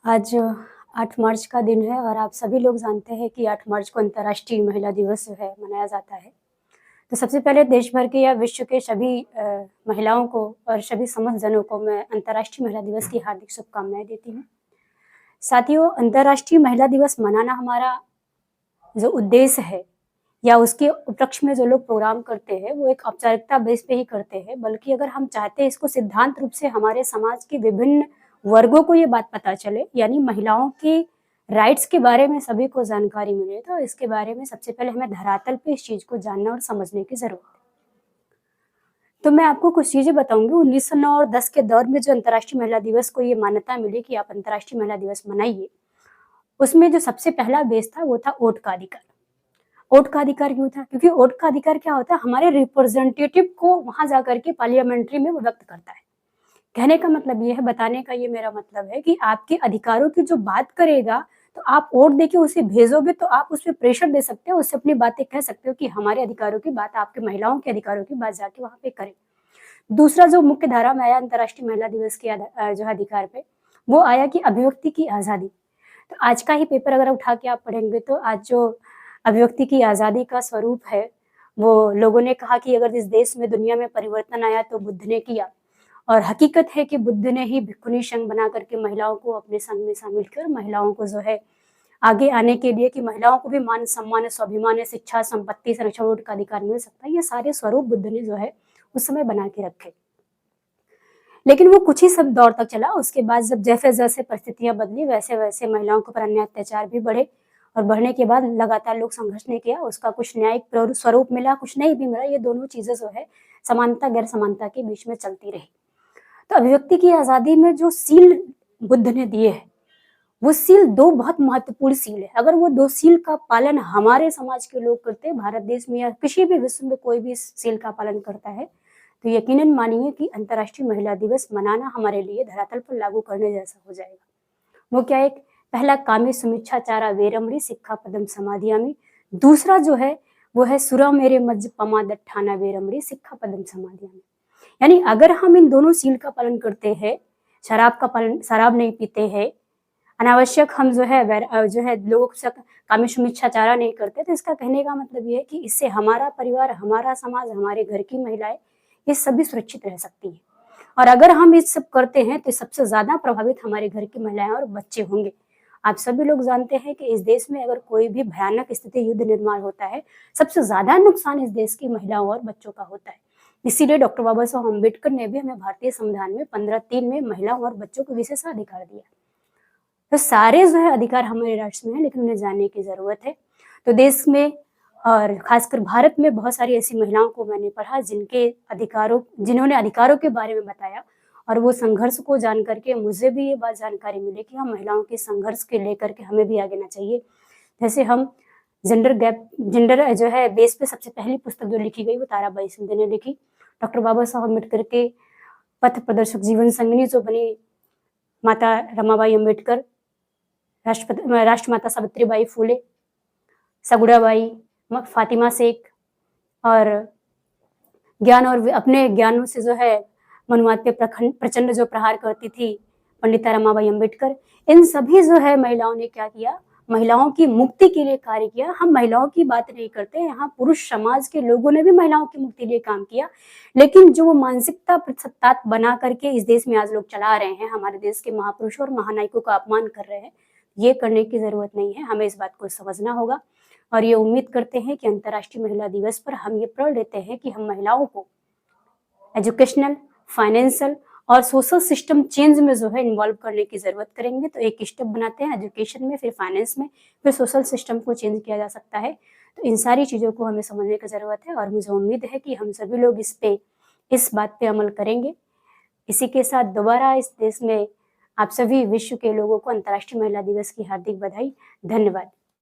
आज 8 मार्च का दिन है और आप सभी लोग जानते हैं कि 8 मार्च को अंतर्राष्ट्रीय महिला दिवस जो है मनाया जाता है। तो सबसे पहले देश भर के या विश्व के सभी महिलाओं को और सभी समस्त जनों को मैं अंतर्राष्ट्रीय महिला दिवस की हार्दिक शुभकामनाएँ देती हूँ। साथियों, अंतर्राष्ट्रीय महिला दिवस मनाना हमारा जो उद्देश्य है या उसके उपलक्ष्य में जो लोग प्रोग्राम करते हैं, वो एक औपचारिकता बेस पे ही करते हैं, बल्कि अगर हम चाहते हैं इसको सिद्धांत रूप से हमारे समाज के विभिन्न वर्गों को ये बात पता चले, यानी महिलाओं के राइट्स के बारे में सभी को जानकारी मिले, तो इसके बारे में सबसे पहले हमें धरातल पे इस चीज़ को जानना और समझने की ज़रूरत है। तो मैं आपको कुछ चीज़ें बताऊँगी। 1909 और 10 के दौर में जो अंतर्राष्ट्रीय महिला दिवस को ये मान्यता मिली कि आप अंतर्राष्ट्रीय महिला दिवस मनाइए, उसमें जो सबसे पहला बेस था, वो था वोट का अधिकार। वोट का अधिकार क्यों था? क्योंकि वोट का अधिकार क्या होता है? हमारे रिप्रेजेंटेटिव को वहाँ जाकर के पार्लियामेंट्री में वो व्यक्त करता है। कहने का मतलब ये है, बताने का ये मेरा मतलब है कि आपके अधिकारों की जो बात करेगा, तो आप वोट देके उसे भेजोगे तो आप उस पे प्रेशर दे सकते हो, उससे अपनी बातें कह सकते हो कि हमारे अधिकारों की बात, आपके महिलाओं के अधिकारों की बात जाके वहाँ पे करें। दूसरा जो मुख्य धारा में आया अंतर्राष्ट्रीय महिला दिवस के जो अधिकार पे, वो आया कि अभिव्यक्ति की आज़ादी। तो आज का ही पेपर अगर उठा के आप पढ़ेंगे तो आज जो अभिव्यक्ति की आज़ादी का स्वरूप है, वो लोगों ने कहा कि अगर इस देश में, दुनिया में परिवर्तन आया तो बुद्ध ने किया। और हकीकत है कि बुद्ध ने ही भिक्षुणी संघ बना करके महिलाओं को अपने संघ में शामिल कर महिलाओं को जो है आगे आने के लिए, कि महिलाओं को भी मान सम्मान, स्वाभिमान, शिक्षा, संपत्ति, संरक्षण, वोट का अधिकार मिल सकता है, ये सारे स्वरूप बुद्ध ने जो है उस समय बना के रखे। लेकिन वो कुछ ही सब दौर तक चला। उसके बाद जब जैसे-जैसे परिस्थितियाँ बदली, वैसे-वैसे महिलाओं के ऊपर अन्याय अत्याचार भी बढ़े और बढ़ने के बाद लगातार लोग संघर्ष नहीं किया, उसका कुछ न्यायिक स्वरूप मिला, कुछ नहीं भी मिला। ये दोनों चीज़ें जो है समानता, गैर समानता के बीच में चलती रही। तो अभिव्यक्ति की आज़ादी में जो सील बुद्ध ने दिए हैं, वो सील 2 बहुत महत्वपूर्ण सील है। अगर वो 2 सील का पालन हमारे समाज के लोग करते हैं, भारत देश में या किसी भी विश्व में कोई भी इस सील का पालन करता है, तो यकीनन मानिए कि अंतर्राष्ट्रीय महिला दिवस मनाना हमारे लिए धरातल पर लागू करने जैसा हो जाएगा। वो क्या? एक पहला कामी सुमिच्छाचारा वेरमणि सिक्खापदम समादियामि। दूसरा जो है वो है सुरा मेरे मज्ज पमादट्ठाना वेरमणि सिक्खापदम समादियामि। यानी अगर हम इन दोनों सील का पालन करते हैं, शराब नहीं पीते हैं, अनावश्यक हम जो है लोगों के साथ कामी सुमिच्छाचारा नहीं करते, तो इसका कहने का मतलब ये है कि इससे हमारा परिवार, हमारा समाज, हमारे घर की महिलाएं, ये सभी सुरक्षित रह सकती हैं। और अगर हम ये सब करते हैं तो सबसे ज्यादा प्रभावित हमारे घर की महिलाएं और बच्चे होंगे। आप सभी लोग जानते हैं कि इस देश में अगर कोई भी भयानक स्थिति, युद्ध निर्माण होता है, सबसे ज्यादा नुकसान इस देश की महिलाओं और बच्चों का होता है। इसीलिए डॉक्टर बाबा साहब अम्बेडकर ने भी हमें भारतीय संविधान में 15(3) में महिलाओं और बच्चों को विशेष अधिकार दिया। तो सारे जो है अधिकार हमारे राष्ट्र में है, लेकिन उन्हें जानने की जरूरत है। तो देश में और खासकर भारत में बहुत सारी ऐसी महिलाओं को मैंने पढ़ा जिन्होंने अधिकारों के बारे में बताया, और वो संघर्ष को जान करके मुझे भी ये बात जानकारी मिली कि हम महिलाओं के संघर्ष के लेकर के हमें भी आगे आना चाहिए। जैसे हम जेंडर जो है बेस पे सबसे पहली पुस्तक जो लिखी गई वो ताराबाई शिंदे ने लिखी। डॉक्टर बाबा साहब अम्बेडकर के पथ प्रदर्शक जीवन संगिनी जो बनी माता रमाबाई अम्बेडकर, राष्ट्रमाता सावित्रीबाई फूले, सगुड़ाबाई, फातिमा शेख, और ज्ञान और अपने ज्ञानों से जो है मनुवाद पे प्रचंड जो प्रहार करती थी पंडिता रमाबाई अम्बेडकर, इन सभी जो है महिलाओं ने क्या किया? महिलाओं की मुक्ति के लिए कार्य किया। हम महिलाओं की बात नहीं करते, यहाँ पुरुष समाज के लोगों ने भी महिलाओं की मुक्ति के लिए काम किया, लेकिन जो वो मानसिकता सत्तात बना करके इस देश में आज लोग चला रहे हैं, हमारे देश के महापुरुषों और महानायकों का अपमान कर रहे हैं, ये करने की जरूरत नहीं है। हमें इस बात को समझना होगा और ये उम्मीद करते हैं कि अंतर्राष्ट्रीय महिला दिवस पर हम ये प्रण लेते हैं कि हम महिलाओं को एजुकेशनल, फाइनेंशियल और सोशल सिस्टम चेंज में जो है इन्वॉल्व करने की जरूरत करेंगे। तो एक स्टेप बनाते हैं एजुकेशन में, फिर फाइनेंस में, फिर सोशल सिस्टम को चेंज किया जा सकता है। तो इन सारी चीज़ों को हमें समझने की ज़रूरत है और मुझे उम्मीद है कि हम सभी लोग इस बात पे अमल करेंगे। इसी के साथ दोबारा इस देश में आप सभी विश्व के लोगों को अंतर्राष्ट्रीय महिला दिवस की हार्दिक बधाई। धन्यवाद।